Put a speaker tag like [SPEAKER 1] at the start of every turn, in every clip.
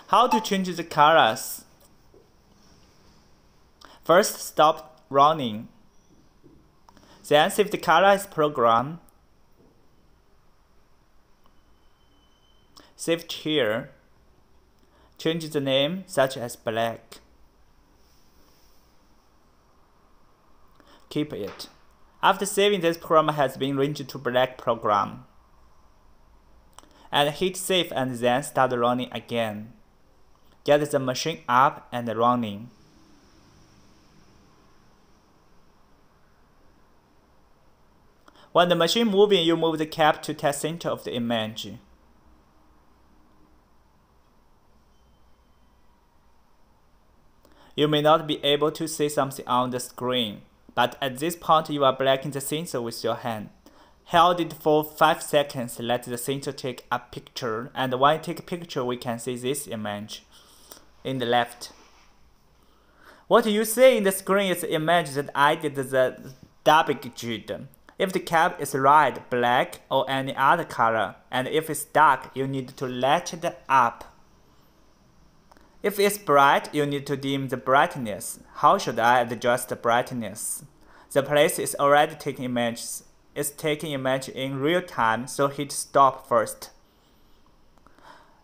[SPEAKER 1] How to change the colors? First, stop running. Then save the color as program. Save it here. Change the name such as black. Keep it. After saving, this program has been changed to black program. And hit save and then start running again. Get the machine up and running. When the machine moving, you move the cap to test center of the image. You may not be able to see something on the screen, but at this point you are blocking the sensor with your hand. Hold it for 5 seconds, let the sensor take a picture, and when you take a picture we can see this image in the left. What you see in the screen is the image that I did the dubbed. If the cap is red, black, or any other color, and if it's dark, you need to light it up. If it's bright, you need to dim the brightness. How should I adjust the brightness? The place is already taking images. It's taking image in real time, so hit stop first.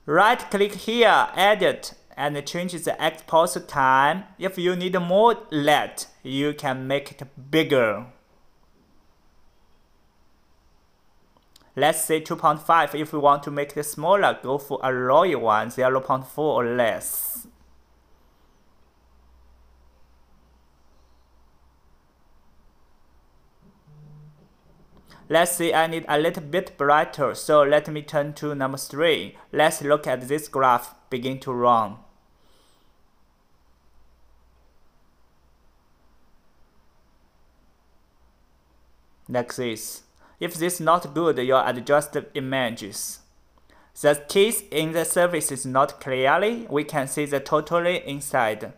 [SPEAKER 1] Right click here, edit, and change the exposure time. If you need more light, you can make it bigger. Let's say 2.5. If we want to make it smaller, go for a lower one, 0.4 or less. Let's say I need a little bit brighter, so let me turn to number 3. Let's look at this graph begin to run. Like this. If this is not good, you adjust the images. The keys in the surface is not clearly, we can see the totally inside.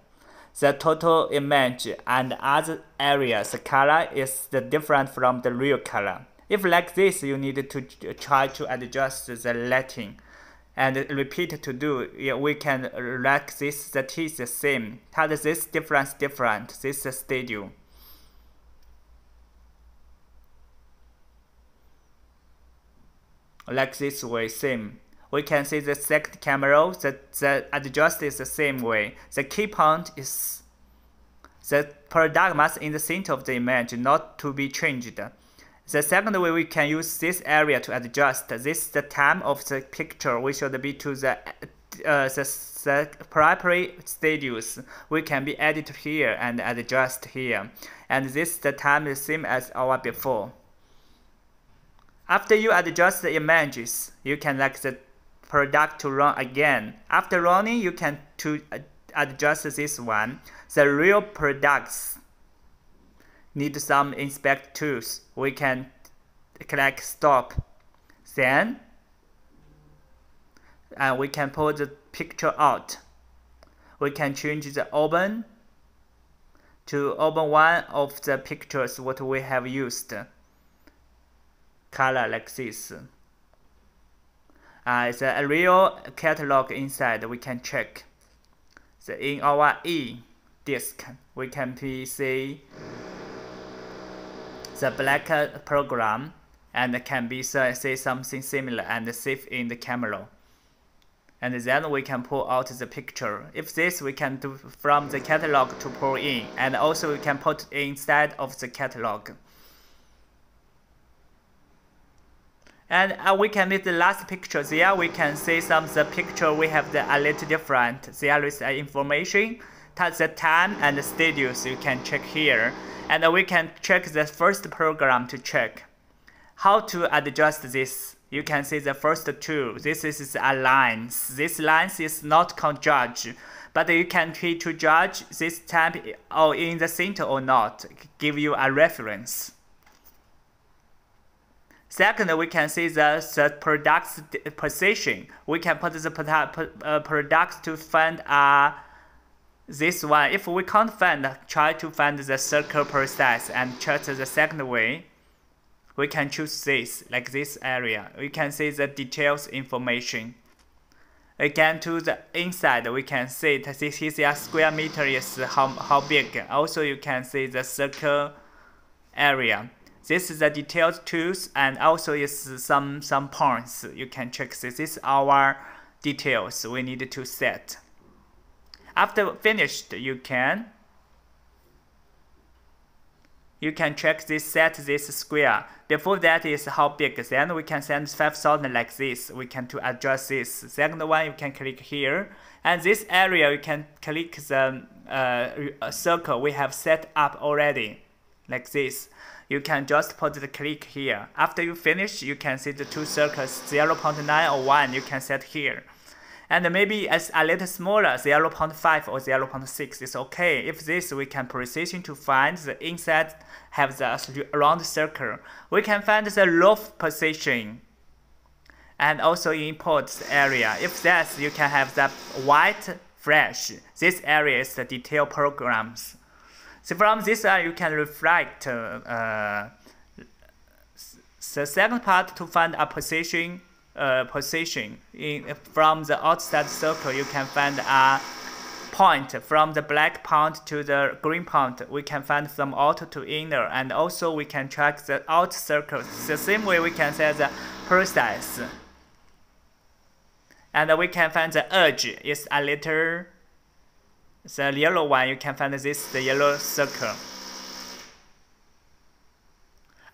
[SPEAKER 1] The total image and other areas, the color is different from the real color. If like this, you need to try to adjust the lighting and repeat to do. We can like this, the T is the same. How does this difference different? This is the studio. Like this way, same. We can see the second camera, the adjust is the same way. The key point is the product must in the center of the image, not to be changed. The second way, we can use this area to adjust. This is the time of the picture. We should be to the property studios. We can be edit here and adjust here. And this the time is same as our before. After you adjust the images, you can like the product to run again. After running, you can to adjust this one. The real products need some inspect tools. We can click stop. Then we can pull the picture out. We can change the open to open one of the pictures what we have used. Color like this. It's a real catalog inside. We can check. So in our E disk, we can see the black program and can be say something similar and save in the camera. And then we can pull out the picture. If this we can do from the catalog to pull in, and also we can put inside of the catalog. And we can make the last picture. There we can see some of the picture we have a little different. There is information, the time and the studios you can check here. And we can check the first program to check. How to adjust this? You can see the first two. This is a lines. This lines is not called judge, but you can try to judge this time or in the center or not. Give you a reference. Second, we can see the product's position. We can put the product to find this one. If we can't find, try to find the circle process and check the second way. We can choose this, like this area. We can see the details information. Again, to the inside, we can see that this is a square meter is how big. Also, you can see the circle area. This is the detailed tools, and also is some points. You can check this. This is our details we need to set. After finished, you can check this, set this square. Before that is how big. Then we can send 5,000 like this. We can to adjust this. Second one, you can click here. And this area, you can click the circle we have set up already. Like this. You can just put the click here. After you finish, you can see the two circles, 0.9 or 1, you can set here. And maybe as a little smaller, 0.5 or 0.6 is okay. If this, we can precision to find the inside have the round circle. We can find the loft position and also import the area. If that, you can have the white flash. This area is the detail programs. So from this, you can reflect the second part to find a position. From the outside circle, you can find a point from the black point to the green point. We can find some outer to inner, and also we can track the out circle. The same way we can set the precise, and we can find the edge is a little. The yellow one, you can find this the yellow circle.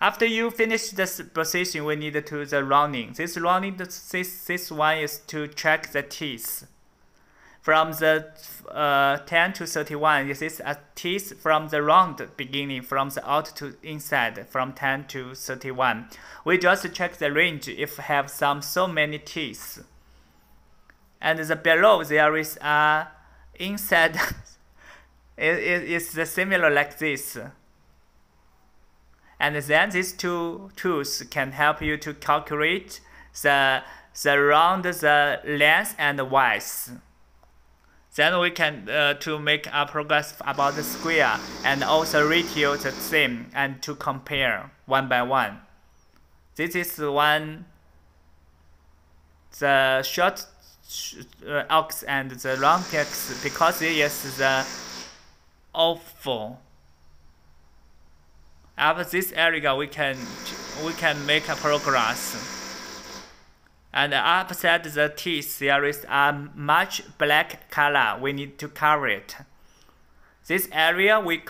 [SPEAKER 1] After you finish this position, we need to the rounding. This rounding, this one is to check the teeth. From the 10 to 31, this is a teeth from the round beginning, from the out to inside, from 10 to 31. We just check the range if have so many teeth. And the below there is a inside. It's similar like this. And then these two tools can help you to calculate the round, the length and the width. Then we can to make a progress about the square and also ratio the same and to compare one by one. This is one the short ox and the long ox because it is the awful. After this area, we can make a progress. And upside the teeth, there is a much black color. We need to cover it. This area we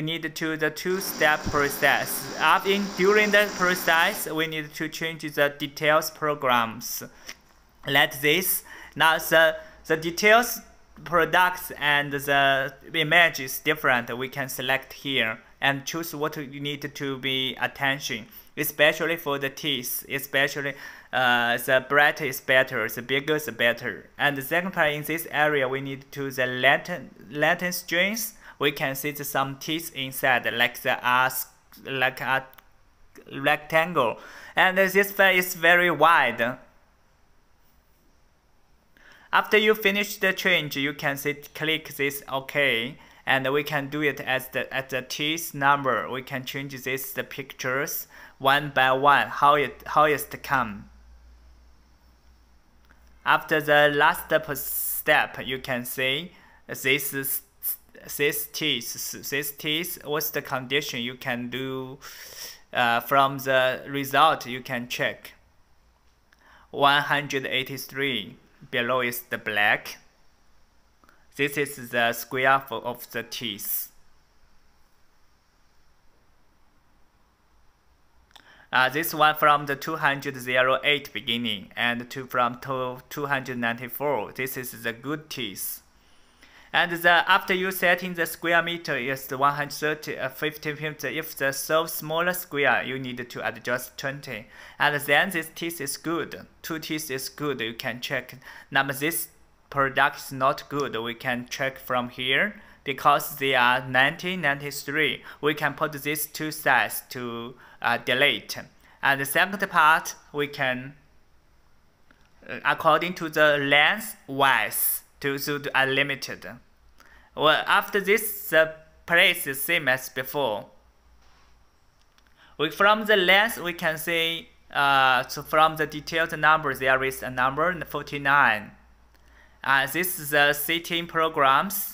[SPEAKER 1] need to the two-step process. During the process, we need to change the details programs. Like this. Now the details products and the image is different. We can select here and choose what you need to be attention, especially for the teeth, especially the brighter is better, the bigger the better. And the second part in this area, we need to the lengthen strings. We can see some teeth inside, like a rectangle, and this part is very wide. After you finish the change, you can click this OK, and we can do it at the teeth number. We can change the pictures one by one, how it come. After the last step, you can see this teeth. What's the condition? You can do from the result. You can check 183. Below is the black. This is the square of the teeth. This one from the 208 beginning and from 294. This is the good teeth. And after you setting the square meter is the 130, 50. If the so smaller square, you need to adjust 20. And then this teeth is good. Two teeth is good. You can check. Now this product is not good. We can check from here because they are 1993. We can put these two sides to delete. And the second part we can according to the length width. To unlimited. Well, after this, the place is same as before. From the length, we can see So from the detailed numbers, there is a number 49. This is the setting programs.